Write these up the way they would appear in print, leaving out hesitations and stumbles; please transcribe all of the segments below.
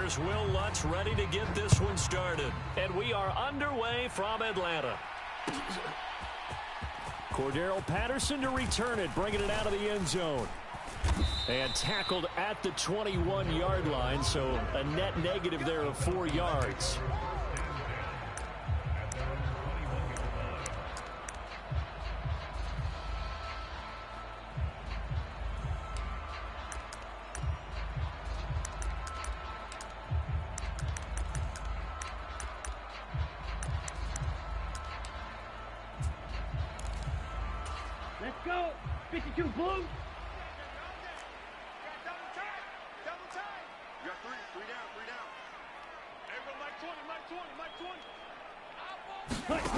here's Will Lutz ready to get this one started. And we are underway from Atlanta. Cordero Patterson to return it, bringing it out of the end zone. And tackled at the 21-yard line, so a net negative there of 4 yards. Let's go. 52 blue. Double time. You got three down. Hey, Mike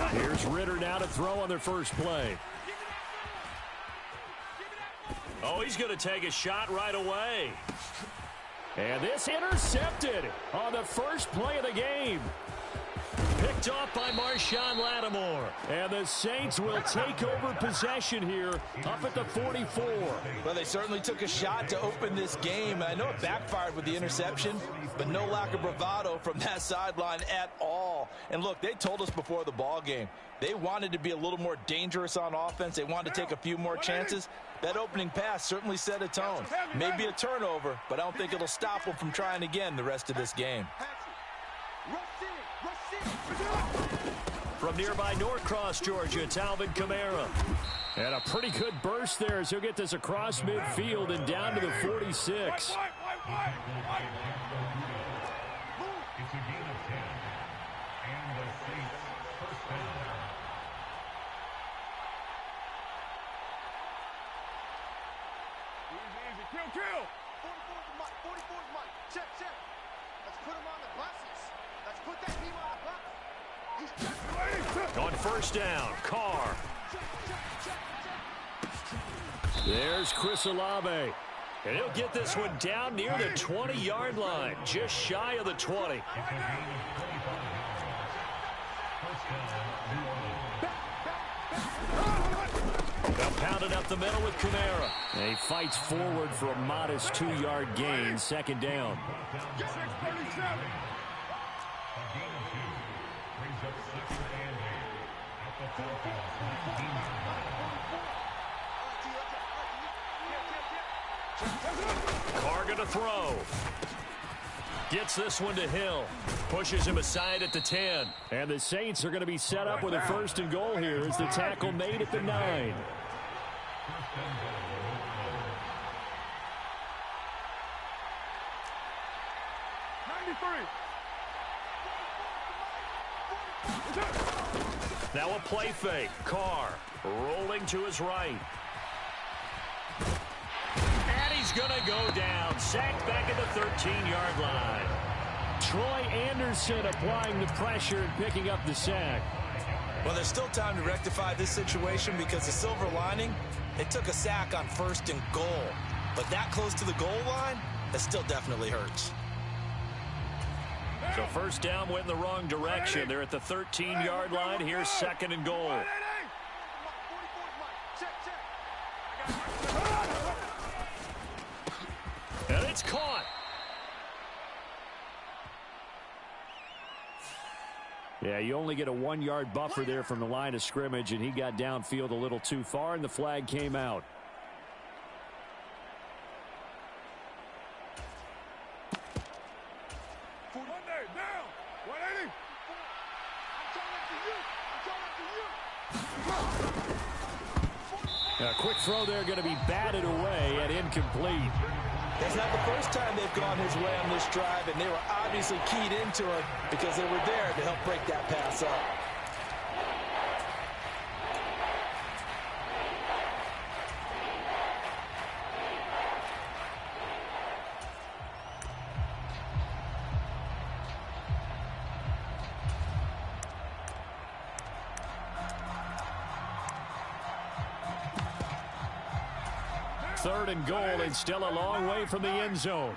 20. Here's Ritter now to throw on their first play. Oh, he's going to take a shot right away. And this intercepted on the first play of the game. Picked off by Marshawn Lattimore. And the Saints will take over possession here up at the 44. Well, they certainly took a shot to open this game. I know it backfired with the interception, but no lack of bravado from that sideline at all. And look, they told us before the ball game, they wanted to be a little more dangerous on offense. They wanted to take a few more chances. That opening pass certainly set a tone. Maybe a turnover, but I don't think it'll stop them from trying again the rest of this game. From nearby Norcross, Georgia, Talvin Kamara. And a pretty good burst there as he'll get this across midfield and down to the 46. Kill. 44's Mike. Check. Let's put him on the buses. Let's put that team on the bus. On first down, Carr. There's Chris Olave. And he'll get this one down near the 20-yard line, just shy of the 20. They'll pound it up the middle with Kamara. And he fights forward for a modest 2-yard gain, second down. Carr gonna throw. Gets this one to Hill. Pushes him aside at the 10. And the Saints are going to be set up with a first and goal here as the tackle made at the 9. Now a play fake. Carr rolling to his right. And he's going to go down. Sacked back at the 13-yard line. Troy Anderson applying the pressure and picking up the sack. Well, there's still time to rectify this situation because the silver lining, they took a sack on first and goal. But that close to the goal line, that still definitely hurts. So first down went in the wrong direction. They're at the 13-yard line. Here's second and goal. And it's caught. Yeah, you only get a 1-yard buffer there from the line of scrimmage, and he got downfield a little too far, and the flag came out. A quick throw there going to be batted away and incomplete. It's not the first time they've gone his way on this drive, and they were obviously keyed into it because they were there to help break that pass up. Third and goal, and still a long way from the end zone.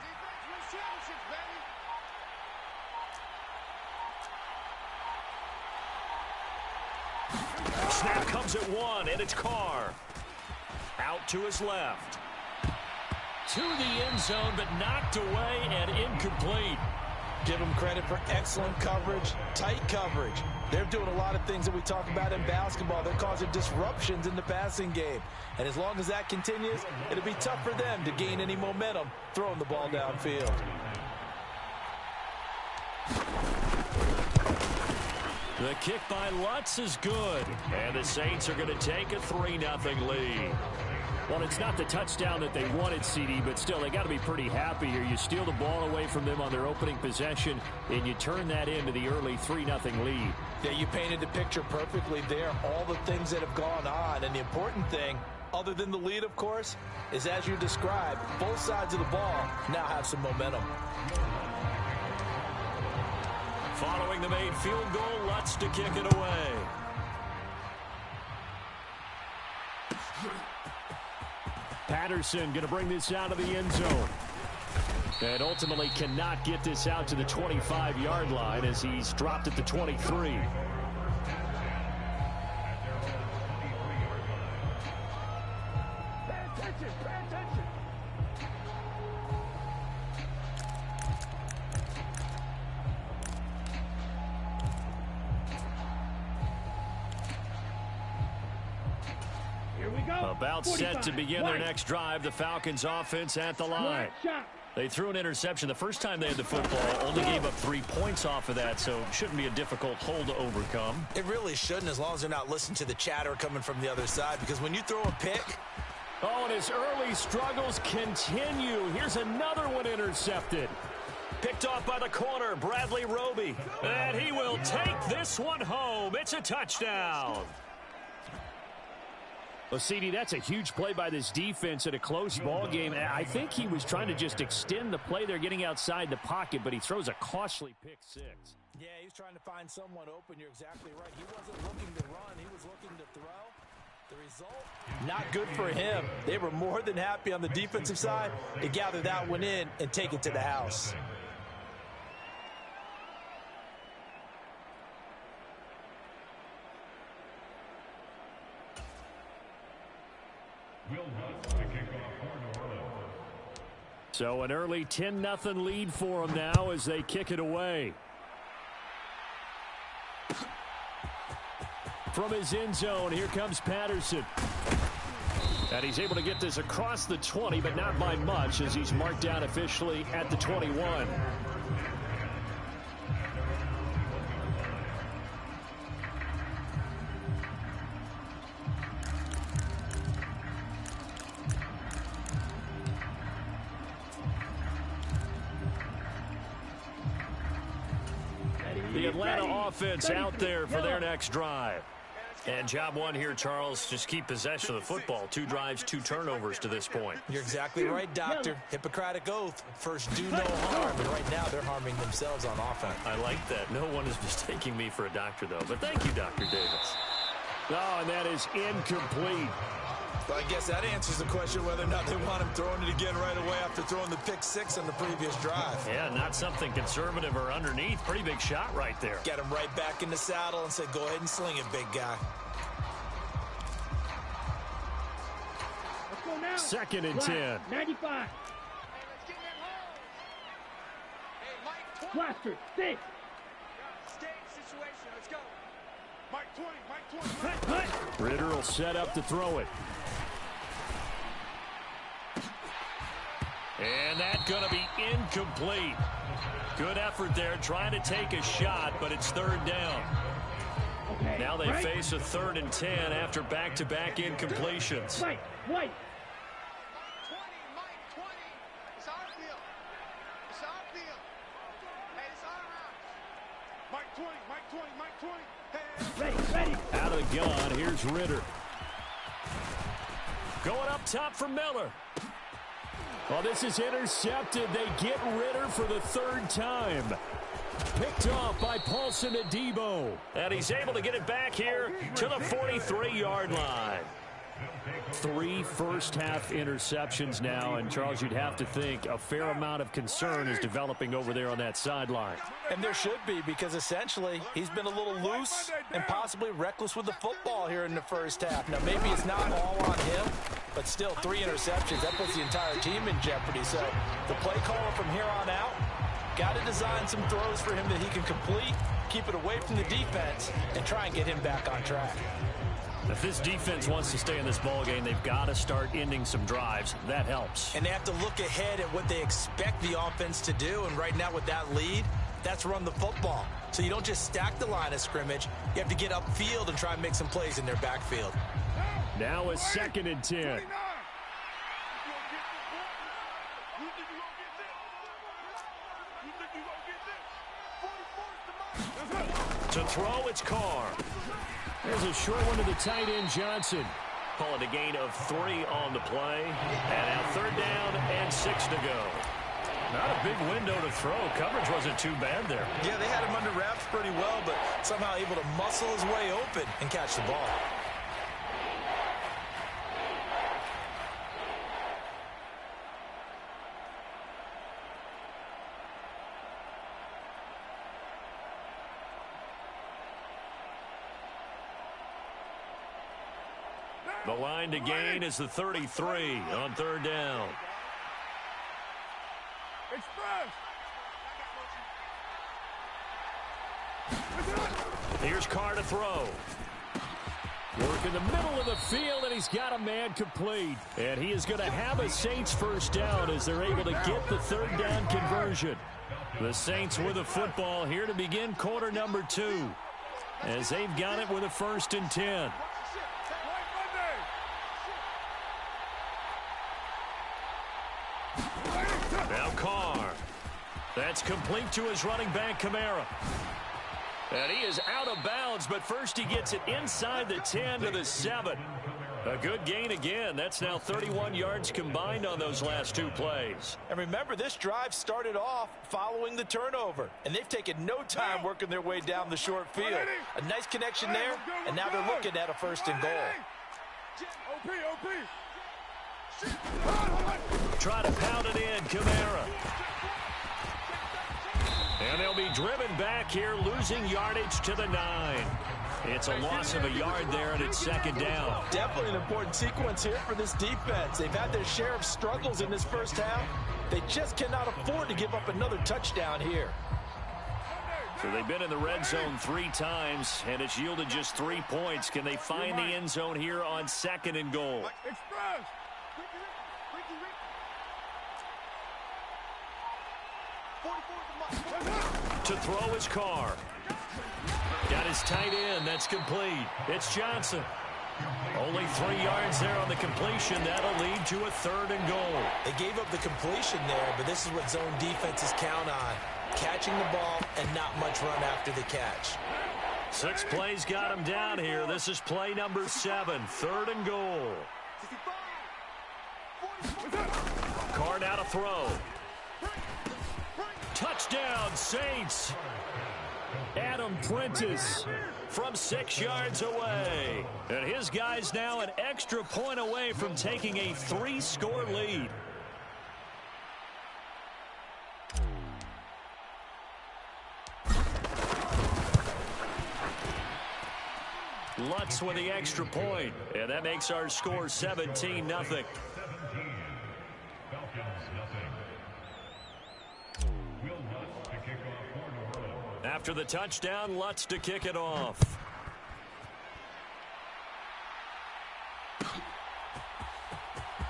Snap comes at 1, and it's Carr. Out to his left. To the end zone, but knocked away and incomplete. Give them credit for excellent coverage, tight coverage. They're doing a lot of things that we talk about in basketball. They're causing disruptions in the passing game. And as long as that continues, it'll be tough for them to gain any momentum throwing the ball downfield. The kick by Lutz is good. And the Saints are going to take a 3-0 lead. Well, it's not the touchdown that they wanted, CD, but still, they got to be pretty happy here. You steal the ball away from them on their opening possession, and you turn that into the early 3-0 lead. Yeah, you painted the picture perfectly there, all the things that have gone on. And the important thing, other than the lead, of course, is as you described, both sides of the ball now have some momentum. Following the made field goal, Lutz to kick it away. Patterson going to bring this out of the end zone. And ultimately cannot get this out to the 25-yard line as he's dropped at the 23. Pay attention, pay attention. Here we go. About 45. set to begin their next drive. The Falcons offense at the line. They threw an interception the first time they had the football, only gave up 3 points off of that, so shouldn't be a difficult hole to overcome. It really shouldn't, as long as they're not listening to the chatter coming from the other side, because when you throw a pick... Oh, and his early struggles continue. Here's another one intercepted. Picked off by the corner, Bradley Roby. And he will take this one home. It's a touchdown. Well, CD, that's a huge play by this defense in a close ball game. I think he was trying to just extend the play. They're getting outside the pocket, but he throws a costly pick six. Yeah, he was trying to find someone open. You're exactly right. He wasn't looking to run. He was looking to throw. The result, not good for him. They were more than happy on the defensive side to gather that one in and take it to the house. So an early 10-0 lead for them now as they kick it away. From his end zone, here comes Patterson. And he's able to get this across the 20, but not by much as he's marked down officially at the 21. The Atlanta offense out there for their next drive. And job one here, Charles, just keep possession of the football. 2 drives, 2 turnovers to this point. You're exactly right, Doctor. Hippocratic oath. First, do no harm. And right now, they're harming themselves on offense. I like that. No one is mistaking me for a doctor, though. But thank you, Dr. Davis. Oh, and that is incomplete. Well, I guess that answers the question whether or not they want him throwing it again right away after throwing the pick six on the previous drive. Yeah, not something conservative or underneath. Pretty big shot right there. Get him right back in the saddle and say, go ahead and sling it, big guy. Let's go now. 2nd and 10. 95. Hey, let's get in that hole. Hey, Mike 20. Blaster, 6. Stage situation. Let's go. Mike 20, Mike 20. Hut, hut. Ritter will set up to throw it. And that's going to be incomplete. Good effort there, trying to take a shot, but it's 3rd down. Okay, Now they right. face a 3rd and 10 after back-to-back incompletions. White. Mike 20, Mike 20. It's our field. It's our field. Hey, it's our house. Mike 20, Mike 20, Mike 20. Hey. Ready. Out of the gun, here's Ritter. Going up top for Miller. Well, this is intercepted. They get Ritter for the 3rd time. Picked off by Paulson Adebo. And he's able to get it back here to the 43-yard line. 3 first-half interceptions now, and Charles, you'd have to think a fair amount of concern is developing over there on that sideline. And there should be, because essentially he's been a little loose and possibly reckless with the football here in the first half. Now, maybe it's not all on him, but still 3 interceptions. That puts the entire team in jeopardy. So the play caller from here on out Got to design some throws for him that he can complete, keep it away from the defense, and try and get him back on track. If this defense wants to stay in this ballgame, they've got to start ending some drives. That helps. And they have to look ahead at what they expect the offense to do. And right now with that lead, that's run the football. So you don't just stack the line of scrimmage. You have to get upfield and try and make some plays in their backfield. Now a 2nd and 10. To throw, it's Carr. There's a short one to the tight end, Johnson. Call it a gain of 3 on the play. And now 3rd down and 6 to go. Not a big window to throw. Coverage wasn't too bad there. Yeah, they had him under wraps pretty well, but somehow able to muscle his way open and catch the ball. The line to gain is the 33 on 3rd down. Here's Carr to throw. Work in the middle of the field, and he's got a man complete. And he is going to have a Saints 1st down as they're able to get the 3rd down conversion. The Saints with the football here to begin quarter number 2. As they've got it with a 1st and 10. Now Carr. That's complete to his running back, Kamara. And he is out of bounds, but first he gets it inside the 10 to the 7. A good gain again. That's now 31 yards combined on those last 2 plays. And remember, this drive started off following the turnover, and they've taken no time working their way down the short field. A nice connection there, and now they're looking at a 1st and goal. Try to pound it in, Kamara. And they'll be driven back here, losing yardage to the 9. It's a loss of a yard there, and it's 2nd down. Definitely an important sequence here for this defense. They've had their share of struggles in this 1st half. They just cannot afford to give up another touchdown here. So they've been in the red zone 3 times, and it's yielded just 3 points. Can they find the end zone here on 2nd and goal? To throw his Carr. Got his tight end. That's complete. It's Johnson. Only 3 yards there on the completion. That'll lead to a 3rd and goal. They gave up the completion there, but this is what zone defenses count on. Catching the ball and not much run after the catch. 6 plays got him down here. This is play number 7. 3rd and goal. Carr now to throw. Touchdown, Saints. Adam Prentice from 6 yards away. And his guys now an extra point away from taking a 3-score lead. Lutz with the extra point. And that makes our score 17-0. After the touchdown, Lutz to kick it off.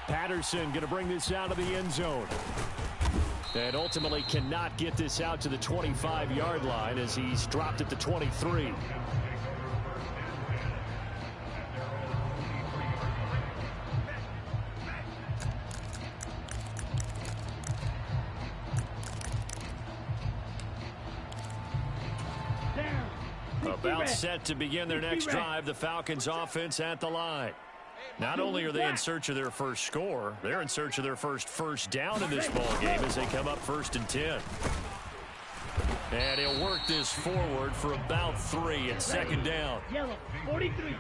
Patterson going to bring this out of the end zone. And ultimately cannot get this out to the 25-yard line as he's dropped at the 23. About set to begin their next drive, the Falcons offense at the line. Not only are they in search of their first score, they're in search of their first down in this ball game as they come up 1st and 10. And he'll work this forward for about 3 at 2nd down. Yellow, 43.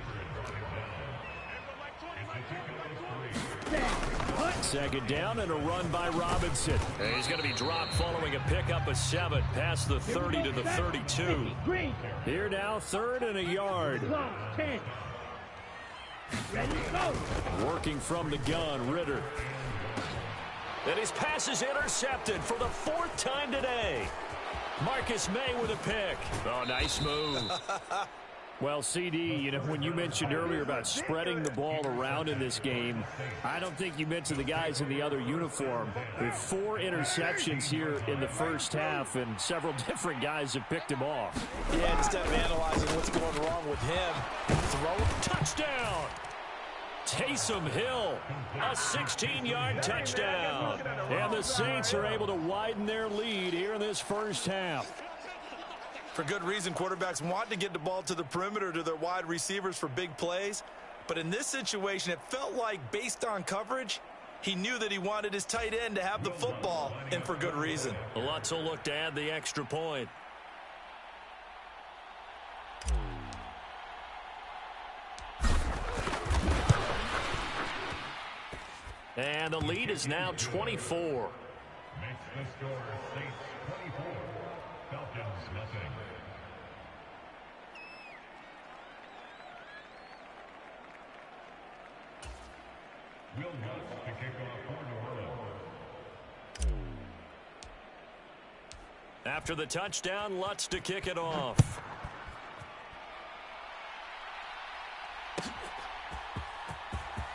2nd down and a run by Robinson. And he's going to be dropped following a pickup of 7 past the 30 to the 32. Here now, 3rd and a yard. 10. Ready to go. Working from the gun, Ritter. And his pass is intercepted for the 4th time today. Marcus May with a pick. Oh, nice move. Well, CD, you know, when you mentioned earlier about spreading the ball around in this game, I don't think you mentioned the guys in the other uniform. With 4 interceptions here in the first half, and several different guys have picked him off. Yeah, instead of analyzing what's going wrong with him, throw. Touchdown! Taysom Hill, a 16-yard touchdown. And the Saints are able to widen their lead here in this first half. For good reason, quarterbacks want to get the ball to the perimeter to their wide receivers for big plays. But in this situation, it felt like, based on coverage, he knew that he wanted his tight end to have the football, and for good reason. Lutz will look to add the extra point. And the lead is now 24. Makes the score Saints 24, Falcons nothing. Will Lutz to kick off for New Orleans. After the touchdown, Lutz to kick it off.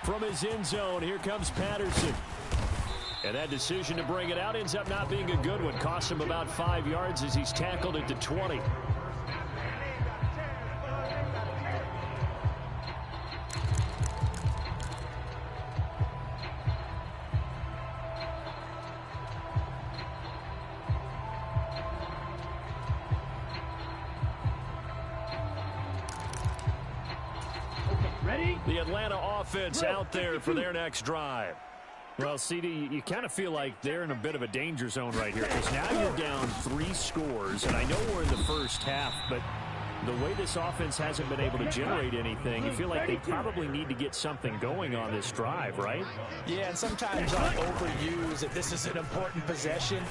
From his end zone, here comes Patterson. And that decision to bring it out ends up not being a good one. Cost him about 5 yards as he's tackled at the 20. The Atlanta offense out there for their next drive. Well, CD, you kind of feel like they're in a bit of a danger zone right here, because now you're down 3 scores, and I know we're in the first half, but the way this offense hasn't been able to generate anything, you feel like they probably need to get something going on this drive, right? Yeah, and sometimes I'll overuse if this is an important possession.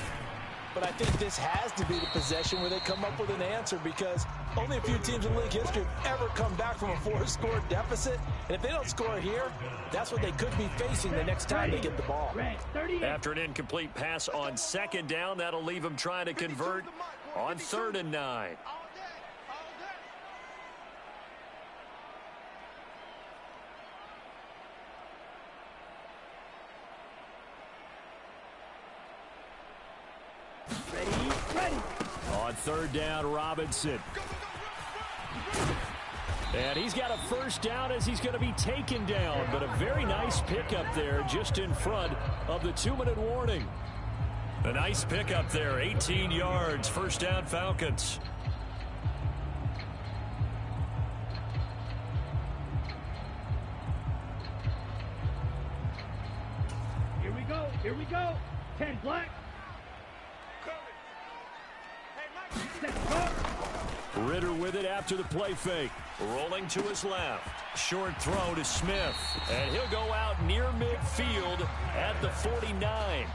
But I think this has to be the possession where they come up with an answer, because only a few teams in league history have ever come back from a 4-score deficit. And if they don't score here, that's what they could be facing the next time they get the ball. After an incomplete pass on 2nd down, that'll leave them trying to convert on 3rd and 9. On 3rd down, Robinson. And he's got a first down as he's going to be taken down. But a very nice pickup there just in front of the 2-minute warning. A nice pickup there, 18 yards, first down Falcons. Here we go. 10 black. Ritter with it after the play fake. Rolling to his left. Short throw to Smith. And he'll go out near midfield at the 49.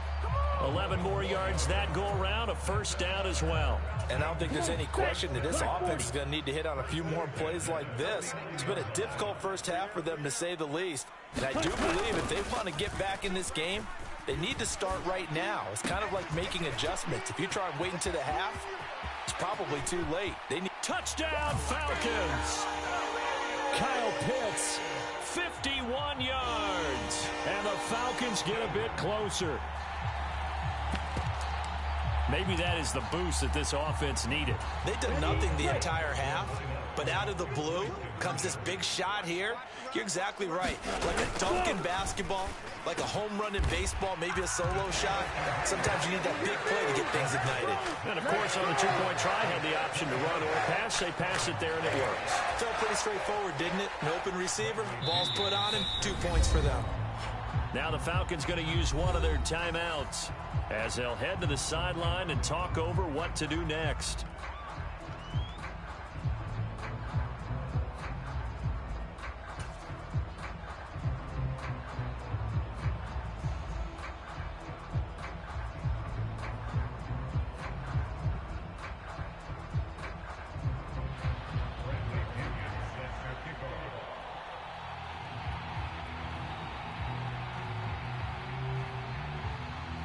11 more yards that go around. A first down as well. And I don't think there's any question that this offense is going to need to hit on a few more plays like this. It's been a difficult first half for them, to say the least. And I do believe if they want to get back in this game, they need to start right now. It's kind of like making adjustments. If you try and wait until the half, it's probably too late. They need touchdown Falcons. Kyle Pitts, 51 yards. And the Falcons get a bit closer. Maybe that is the boost that this offense needed. They've done nothing the entire half, but out of the blue comes this big shot here. You're exactly right. Like a dunk in basketball, like a home run in baseball, maybe a solo shot. Sometimes you need that big play to get things ignited. And, of course, on the two-point try, had the option to run or pass. They pass it there, and it works. Felt pretty straightforward, didn't it? An open receiver, ball's put on him, 2 points for them. Now the Falcons going to use one of their timeouts as they'll head to the sideline and talk over what to do next.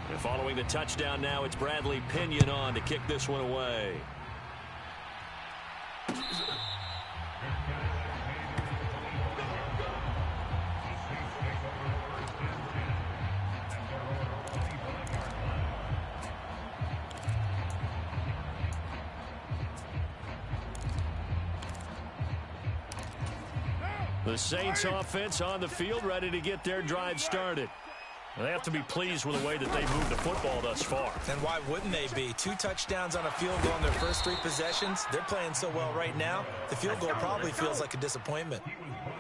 And following the touchdown now, it's Bradley Pinion on to kick this one away. The Saints offense on the field, ready to get their drive started. They have to be pleased with the way that they moved the football thus far. And why wouldn't they be? 2 touchdowns on a field goal in their first 3 possessions. They're playing so well right now, the field goal probably feels like a disappointment.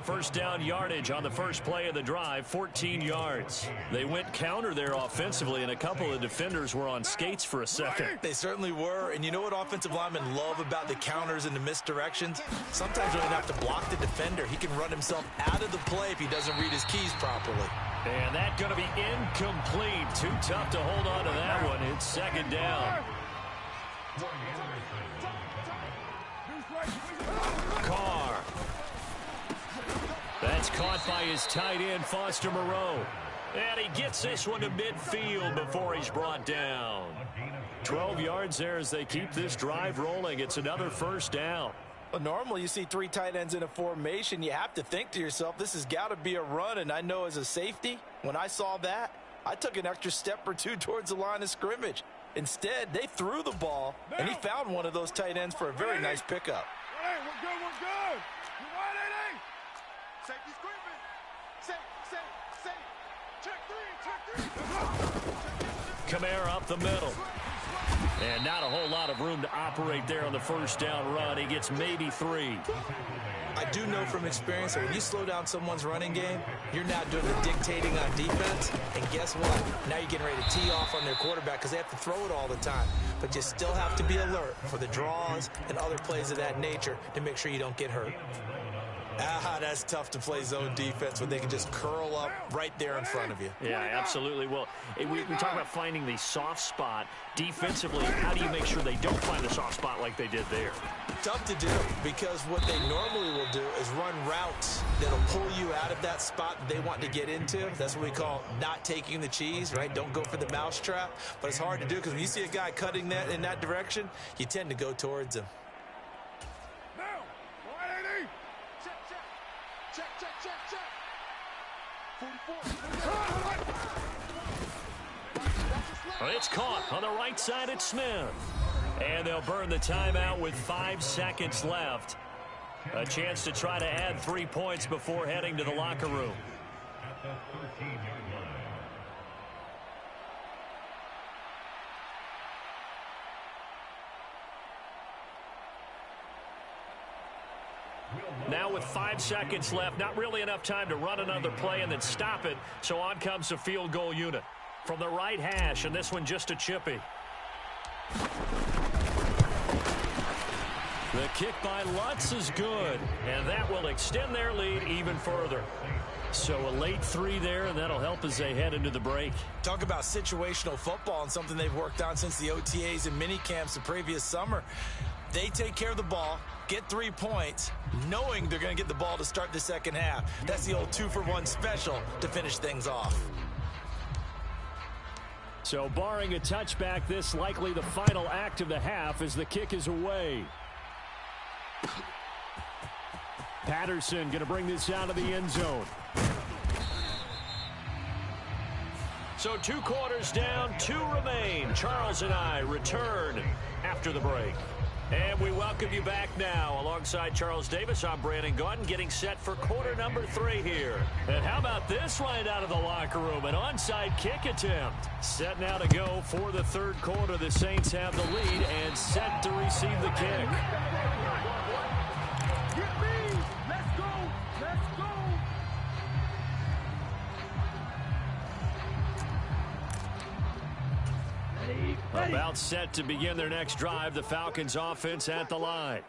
First down yardage on the first play of the drive, 14 yards. They went counter there offensively, and a couple of defenders were on skates for a second. They certainly were, and you know what offensive linemen love about the counters and the misdirections? Sometimes you don't have to block the defender. He can run himself out of the play if he doesn't read his keys properly. And that's going to be incomplete. Too tough to hold on to that one. It's second down. Carr. That's caught by his tight end, Foster Moreau. And he gets this one to midfield before he's brought down. 12 yards there as they keep this drive rolling. It's another first down. Well, normally you see 3 tight ends in a formation. You have to think to yourself, this has got to be a run. And I know as a safety, when I saw that, I took an extra step or 2 towards the line of scrimmage. Instead, they threw the ball, and he found one of those tight ends for a very nice pickup. Hey, we're good, we're good. You want it, Safety screaming. Safe. Check 3. Kamara up the middle. And not a whole lot of room to operate there on the first down run. He gets maybe 3. I do know from experience that when you slow down someone's running game, you're now doing the dictating on defense. And guess what? Now you're getting ready to tee off on their quarterback because they have to throw it all the time. But you still have to be alert for the draws and other plays of that nature to make sure you don't get hurt. That's tough to play zone defense when they can just curl up right there in front of you. Yeah, absolutely. Well, we talk about finding the soft spot. Defensively, how do you make sure they don't find the soft spot like they did there? Tough to do because what they normally will do is run routes that'll pull you out of that spot that they want to get into. That's what we call not taking the cheese, right? Don't go for the mousetrap. But it's hard to do because when you see a guy cutting that in that direction, you tend to go towards him. It's caught on the right side at Smith. And they'll burn the timeout with 5 seconds left. A chance to try to add 3 points before heading to the locker room. At the 13-yard line. Now with 5 seconds left, not really enough time to run another play and then stop it. So on comes the field goal unit. From the right hash, and this one just a chippy. The kick by Lutz is good, and that will extend their lead even further. So a late 3 there, and that'll help as they head into the break. Talk about situational football and something they've worked on since the OTAs and mini camps the previous summer. They take care of the ball, get 3 points, knowing they're going to get the ball to start the second half. That's the old 2-for-1 special to finish things off. So barring a touchback, this likely the final act of the half as the kick is away. Patterson going to bring this out of the end zone. So 2 quarters down, 2 remain. Charles and I return after the break. And we welcome you back now. Alongside Charles Davis, I'm Brandon Gaudin, getting set for quarter number 3 here. And how about this right out of the locker room? An onside kick attempt. Set now to go for the 3rd quarter. The Saints have the lead and set to receive the kick. Get me! Let's go! Let's go! About set to begin their next drive, the Falcons offense at the line.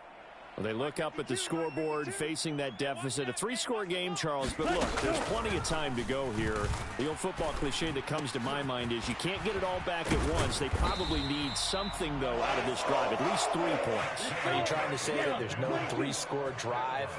Well, they look up at the scoreboard facing that deficit. A 3-score game, Charles, but look, there's plenty of time to go here. The old football cliche that comes to my mind is you can't get it all back at once. They probably need something, though, out of this drive, at least 3 points. Are you trying to say that there's no 3-score drive?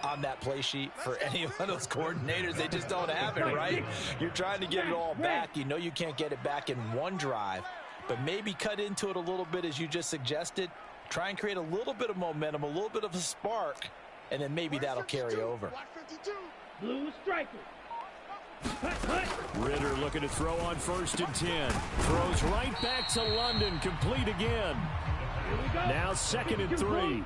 on that play sheet for any of those coordinators. They just don't have it, right? You're trying to get it all back. You know you can't get it back in one drive, but maybe cut into it a little bit as you just suggested. Try and create a little bit of momentum, a little bit of a spark, and then maybe that'll carry over. Blue striker. Ritter looking to throw on 1st and 10. Throws right back to London, complete again. Now 2nd and 3.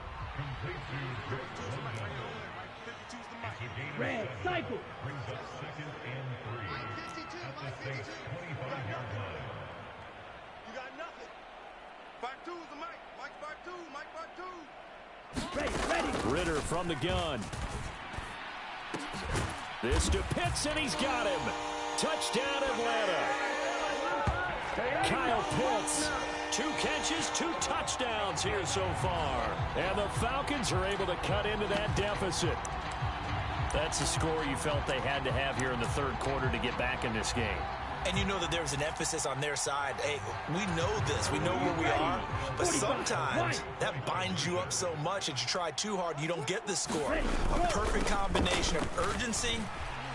Red cycle. Brings up 2nd and 3. At the 25-yard line. You got nothing. Back two is the Mike. Mike back two. Mike back two. Ready. Ritter from the gun. This to Pitts, and he's got him. Touchdown, Atlanta. Kyle Pitts. 2 catches, 2 touchdowns here so far. And the Falcons are able to cut into that deficit. That's a score you felt they had to have here in the 3rd quarter to get back in this game. And you know that there's an emphasis on their side. Hey, we know this. We know where we are. But sometimes that binds you up so much that you try too hard, you don't get the score. A perfect combination of urgency,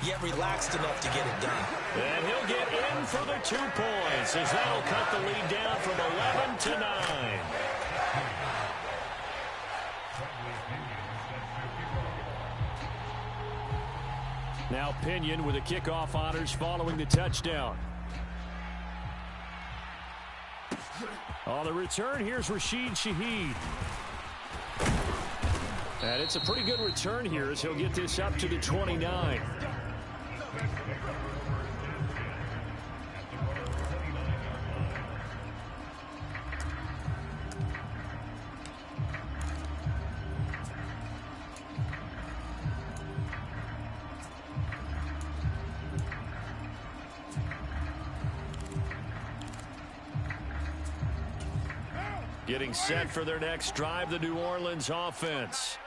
yet relaxed enough to get it done. And he'll get in for the 2 points as that'll cut the lead down from 11 to 9. Now Pinion with the kickoff honors following the touchdown. On the return, here's Rashid Shaheed. And it's a pretty good return here as he'll get this up to the 29. Getting set for their next drive, the New Orleans offense.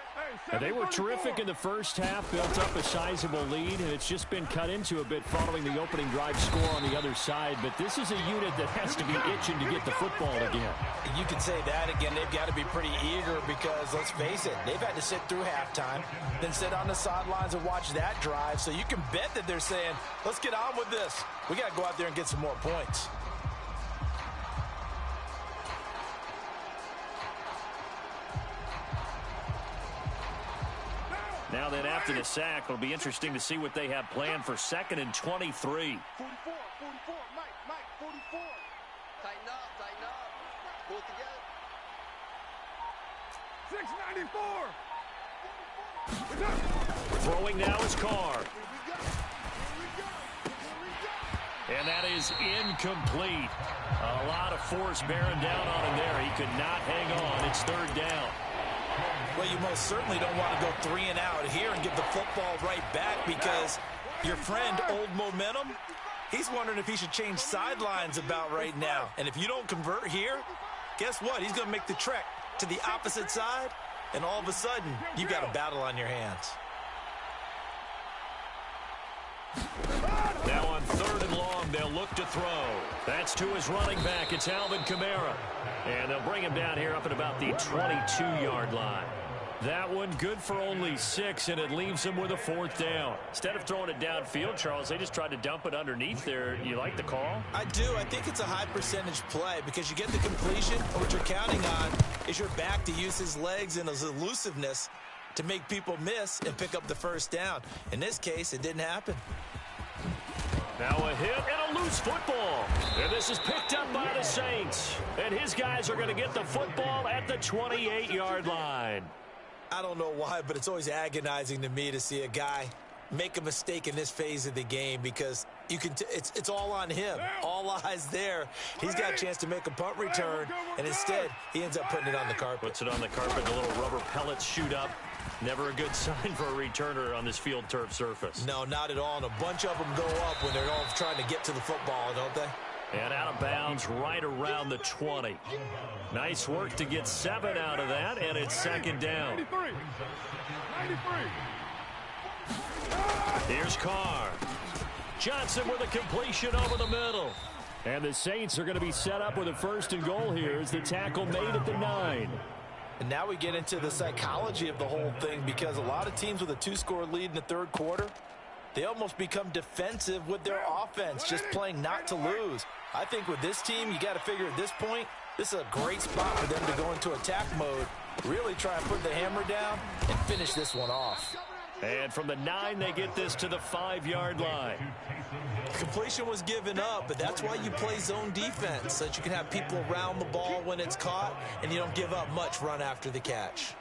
And they were terrific in the first half, built up a sizable lead, and it's just been cut into a bit following the opening drive score on the other side. But this is a unit that has to be itching to get the football again. You could say that again. They've got to be pretty eager because, let's face it, they've had to sit through halftime, then sit on the sidelines and watch that drive. So you can bet that they're saying, let's get on with this. We got to go out there and get some more points. Now then, after the sack, it'll be interesting to see what they have planned for 2nd and 23. 44, 44, Mike, 44. Tighten up, pull it together. 694. Throwing now is Carr. And that is incomplete. A lot of force bearing down on him there. He could not hang on. It's 3rd down. Well, you most certainly don't want to go 3 and out here and give the football right back because your friend, Old Momentum, he's wondering if he should change sidelines about right now. And if you don't convert here, guess what? He's going to make the trek to the opposite side, and all of a sudden, you've got a battle on your hands. Now on 3rd and long, they'll look to throw. That's to his running back. It's Alvin Kamara. And they'll bring him down here up at about the 22-yard line. That one good for only 6, and it leaves them with a 4th down. Instead of throwing it downfield, Charles, they just tried to dump it underneath there. You like the call? I do. I think it's a high percentage play because you get the completion, and what you're counting on is your back to use his legs and his elusiveness to make people miss and pick up the 1st down. In this case, it didn't happen. Now a hit and a loose football. And this is picked up by the Saints. And his guys are going to get the football at the 28-yard line. I don't know why, but it's always agonizing to me to see a guy make a mistake in this phase of the game because you can it's all on him. All eyes there. He's got a chance to make a punt return, and instead he ends up putting it on the carpet. Puts it on the carpet, the little rubber pellets shoot up. Never a good sign for a returner on this field turf surface. No, not at all, and a bunch of them go up when they're all trying to get to the football, don't they? And out of bounds right around the 20. Nice work to get 7 out of that, and it's 2nd down. 93. Here's Carr. Johnson with a completion over the middle. And the Saints are going to be set up with a 1st and goal here as the tackle made at the 9. And now we get into the psychology of the whole thing, because a lot of teams with a 2-score lead in the third quarter, they almost become defensive with their offense, just playing not to lose. I think with this team, you got to figure at this point, this is a great spot for them to go into attack mode, really try and put the hammer down and finish this one off. And from the 9, they get this to the 5-yard line. Completion was given up, but that's why you play zone defense, so that you can have people around the ball when it's caught, and you don't give up much run after the catch.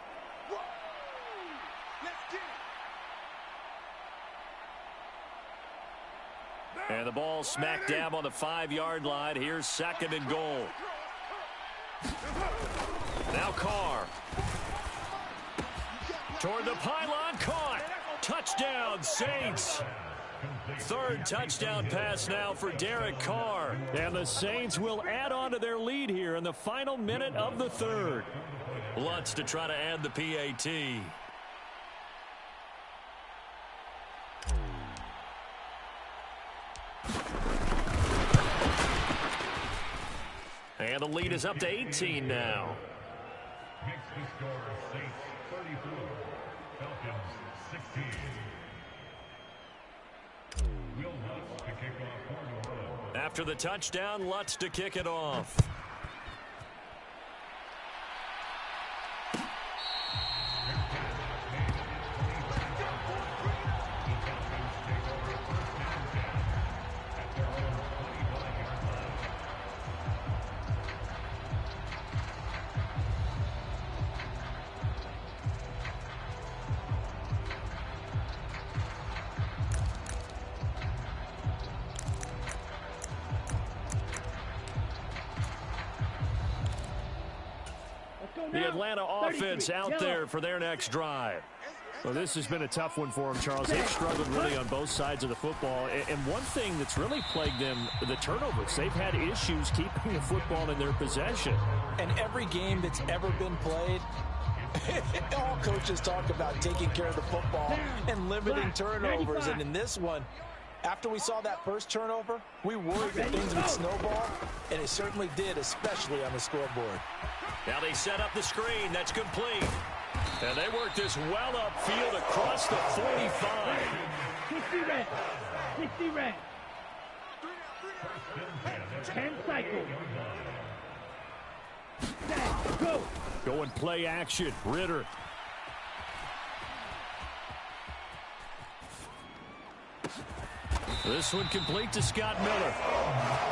And the ball smack dab on the 5-yard line. Here's 2nd and goal. Now Carr. Toward the pylon, caught. Touchdown, Saints. 3rd touchdown pass now for Derek Carr. And the Saints will add on to their lead here in the final minute of the 3rd. Lutz to try to add the PAT. And the lead is up to 18 now. Makes the score Saints 34, Falcons 16. Will Lutz to kick off for New Orleans. After the touchdown, Lutz to kick it off. The Atlanta offense out there for their next drive. Well, this has been a tough one for them, Charles. They've struggled really on both sides of the football. And one thing that's really plagued them, the turnovers. They've had issues keeping the football in their possession. And every game that's ever been played, all coaches talk about taking care of the football and limiting turnovers. And in this one, after we saw that first turnover, we worried that things would snowball, and it certainly did, especially on the scoreboard. Now they set up the screen. That's complete. And they work this well upfield across the 45. 60 red. 60 red. 10 cycles. Set. Go. Go and play action. Ritter. This one complete to Scott Miller.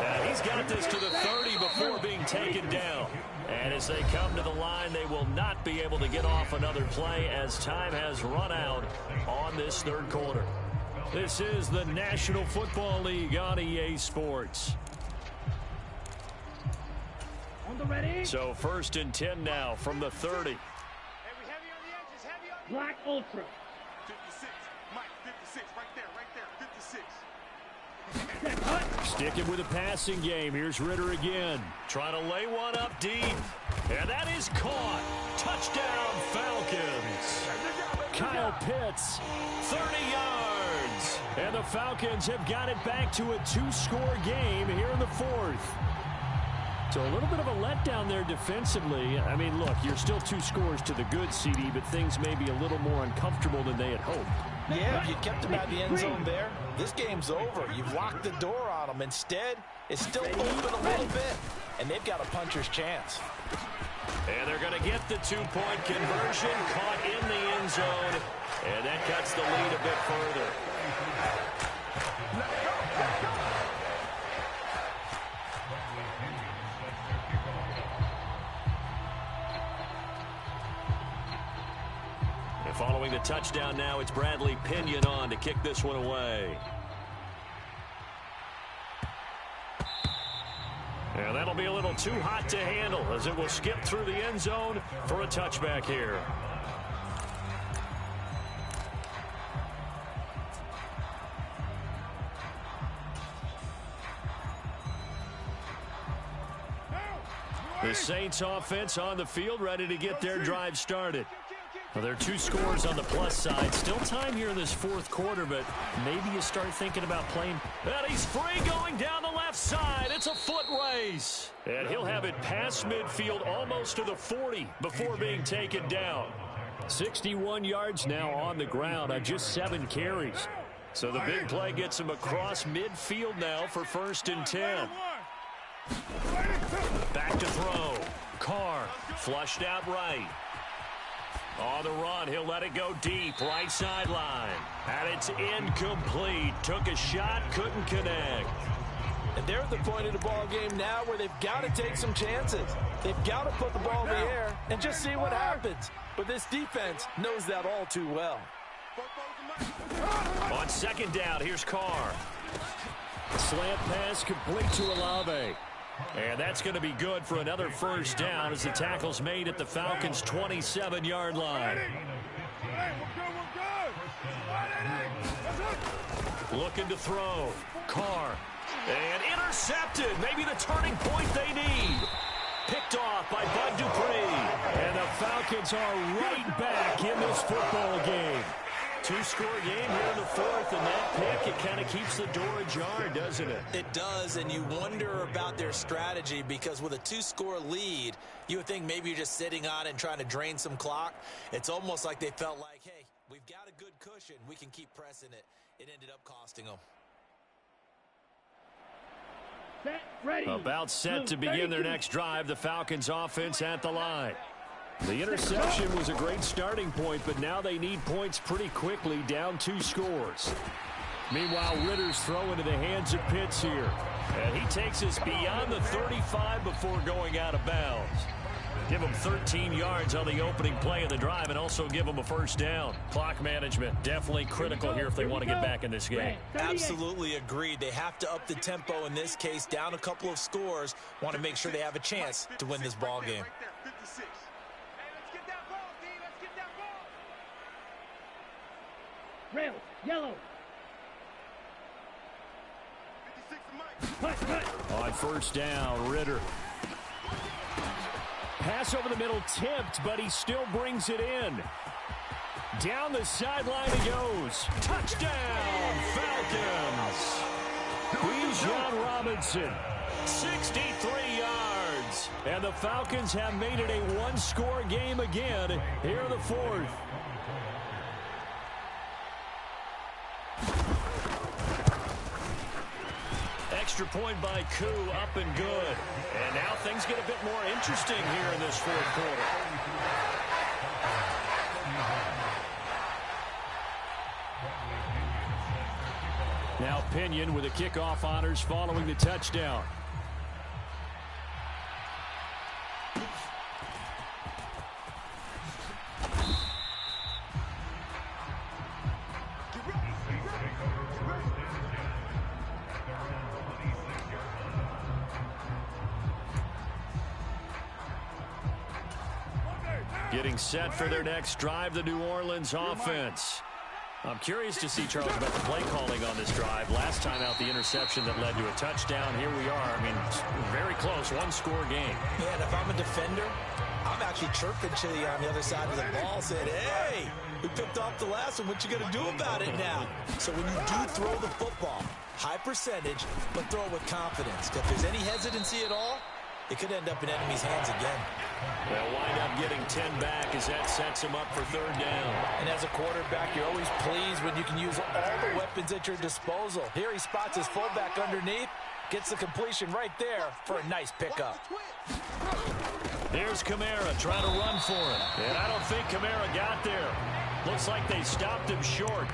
And he's got this to the 30 before being taken down. And as they come to the line, they will not be able to get off another play as time has run out on this 3rd quarter. This is the National Football League on EA Sports. On the ready. So 1st and 10 now from the 30. Hey, we heavy on the edges, heavy on the Black Ultra. 56, Mike, 56, right there, 56. Set. Hut. Sticking with the passing game. Here's Ritter again. Trying to lay one up deep. And that is caught. Touchdown, Falcons. Kyle Pitts, 30 yards. And the Falcons have got it back to a 2-score game here in the 4th. So a little bit of a letdown there defensively. I mean, look, you're still 2 scores to the good, CD, but things may be a little more uncomfortable than they had hoped. Yeah, if you kept them at the end zone there, this game's over. You've locked the door on them. Instead, it's still open a little bit, and they've got a puncher's chance. And they're going to get the 2-point conversion, caught in the end zone, and that cuts the lead a bit further. And following the touchdown now, it's Bradley Pinion on to kick this one away. And that'll be a little too hot to handle as it will skip through the end zone for a touchback here. The Saints offense on the field ready to get their drive started. Well, there are 2 scores on the plus side. Still time here in this 4th quarter, but maybe you start thinking about playing. And he's free going down the left left side. It's a foot race. And he'll have it past midfield almost to the 40 before being taken down. 61 yards now on the ground on just 7 carries. So the big play gets him across midfield now for 1st and 10. Back to throw. Carr flushed out right. On the run, he'll let it go deep, right sideline. And it's incomplete. Took a shot, couldn't connect. And they're at the point of the ball game now where they've got to take some chances. They've got to put the ball in the air and just see what happens. But this defense knows that all too well. On 2nd down, here's Carr. Slant pass complete to Olave. And that's going to be good for another 1st down as the tackle's made at the Falcons' 27-yard line. Looking to throw. Carr. And intercepted. Maybe the turning point they need. Picked off by Bud Dupree. And the Falcons are right back in this football game. 2-score game here in the 4th, and that pick, it kind of keeps the door ajar, doesn't it? It does, and you wonder about their strategy because with a 2-score lead, you would think maybe you're just sitting on it and trying to drain some clock. It's almost like they felt like, hey, we've got a good cushion. We can keep pressing it. It ended up costing them. About set to begin their next drive, the Falcons offense at the line. The interception was a great starting point, but now they need points pretty quickly, down 2 scores. Meanwhile, Ritter's throw into the hands of Pitts here. And he takes us beyond the 35 before going out of bounds. Give him 13 yards on the opening play of the drive and also give him a 1st down. Clock management definitely critical here if they want to get back in this game. Absolutely agreed. They have to up the tempo in this case, down a couple of scores. Want to make sure they have a chance to win this ball game. Rail, yellow. On 1st down, Ritter. Pass over the middle tipped, but he still brings it in. Down the sideline he goes. Touchdown, Falcons. Bijan Robinson, 63 yards. And the Falcons have made it a 1-score game again here in the 4th. Extra point by Koo, up and good. And now things get a bit more interesting here in this 4th quarter. Now Pinion with the kickoff honors following the touchdown. Getting set for their next drive, the New Orleans offense. I'm curious to see, Charles, about the play calling on this drive. Last time out, the interception that led to a touchdown. Here we are. I mean, very close, 1-score game. Yeah, and if I'm a defender, I'm actually chirping Chili on the other side of the ball, saying, hey, we picked off the last one. What you going to do about it now? So when you do throw the football, high percentage, but throw it with confidence. If there's any hesitancy at all, it could end up in enemy's hands again. They'll wind up getting 10 back as that sets him up for 3rd down. And as a quarterback, you're always pleased when you can use all the weapons at your disposal. Here he spots his fullback underneath, gets the completion right there for a nice pickup. Here's Kamara trying to run for it. And I don't think Kamara got there. Looks like they stopped him short.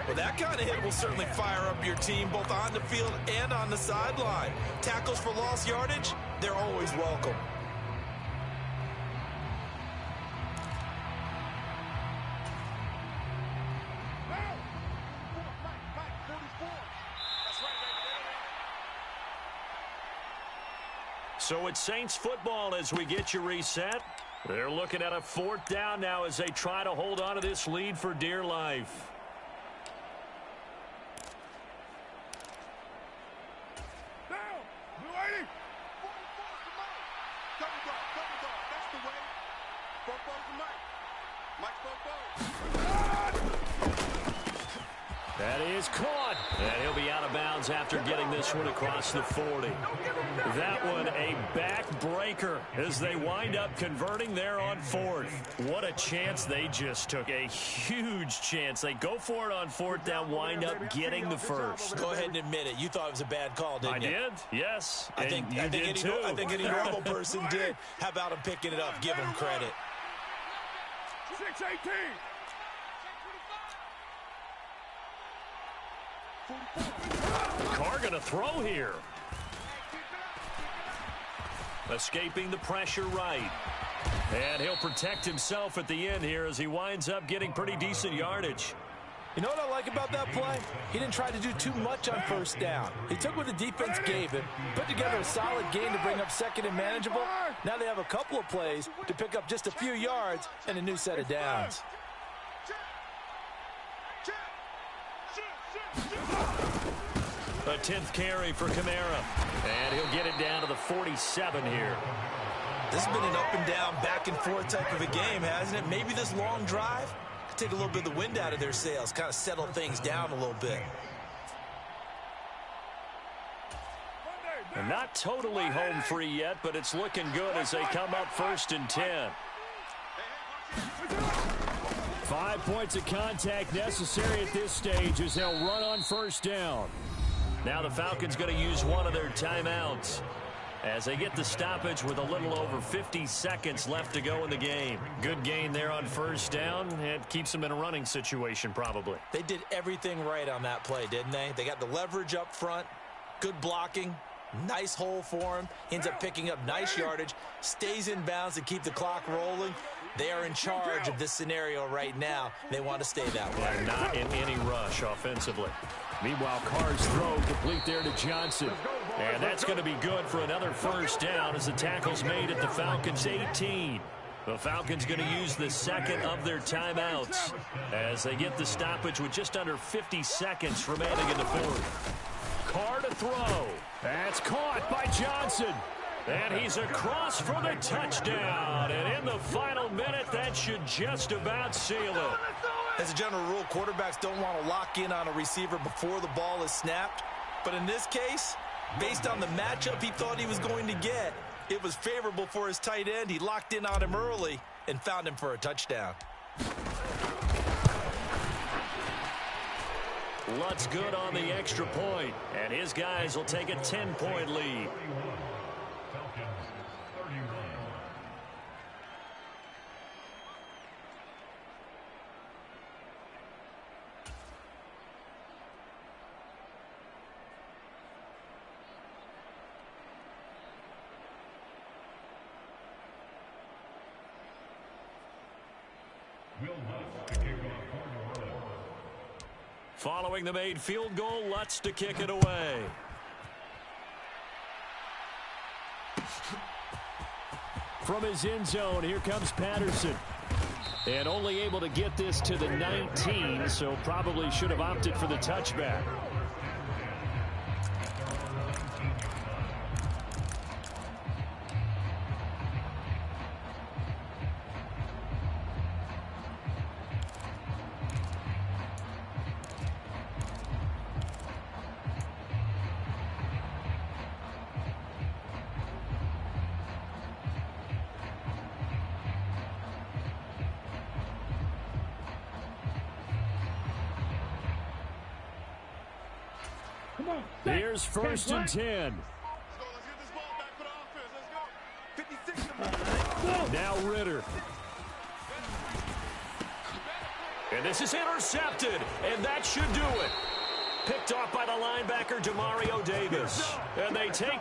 Well, that kind of hit will certainly fire up your team both on the field and on the sideline. Tackles for lost yardage, they're always welcome. So it's Saints football as we get you reset. They're looking at a 4th down now as they try to hold on to this lead for dear life. That is caught. And he'll be out of bounds after getting this one across the 40. That one a backbreaker as they wind up converting there on 4th. What a chance they just took. A huge chance. They go for it on 4th down, wind up getting the first. Go ahead and admit it. You thought it was a bad call, didn't you? I did, yes. I think any normal person did. How about him picking it up? Give him credit. 6-18. Carr gonna throw here. Escaping the pressure right. And he'll protect himself at the end here as he winds up getting pretty decent yardage. You know what I like about that play? He didn't try to do too much on 1st down. He took what the defense gave him, put together a solid game to bring up 2nd and manageable. Now they have a couple of plays to pick up just a few yards and a new set of downs. A 10th carry for Kamara. And he'll get it down to the 47 here. This has been an up and down, back and forth type of a game, hasn't it? Maybe this long drive could take a little bit of the wind out of their sails, kind of settle things down a little bit. And not totally home free yet, but it's looking good as they come up 1st and 10. 5 points of contact necessary at this stage as they'll run on 1st down. Now the Falcons going to use one of their timeouts as they get the stoppage with a little over 50 seconds left to go in the game. Good gain there on 1st down. It keeps them in a running situation probably. They did everything right on that play, didn't they? They got the leverage up front, good blocking, nice hole for him, ends up picking up nice yardage, stays in bounds to keep the clock rolling. They are in charge of this scenario right now. They want to stay that way. They're not in any rush offensively. Meanwhile, Carr's throw complete there to Johnson. And that's going to be good for another 1st down as the tackle's made at the Falcons' 18. The Falcons going to use the 2nd of their timeouts as they get the stoppage with just under 50 seconds remaining in the 4th. Carr to throw. That's caught by Johnson. And he's across for the touchdown. And in the final minute, that should just about seal it. As a general rule, quarterbacks don't want to lock in on a receiver before the ball is snapped. But in this case, based on the matchup he thought he was going to get, it was favorable for his tight end. He locked in on him early and found him for a touchdown. Lutt's good on the extra point, and his guys will take a 10-point lead. Following the made field goal, Lutz to kick it away. From his end zone, here comes Patterson. And only able to get this to the 19, so probably should have opted for the touchback. Here's 1st and 10. Now Ritter. And this is intercepted, and that should do it. Picked off by the linebacker, Demario Davis. And they take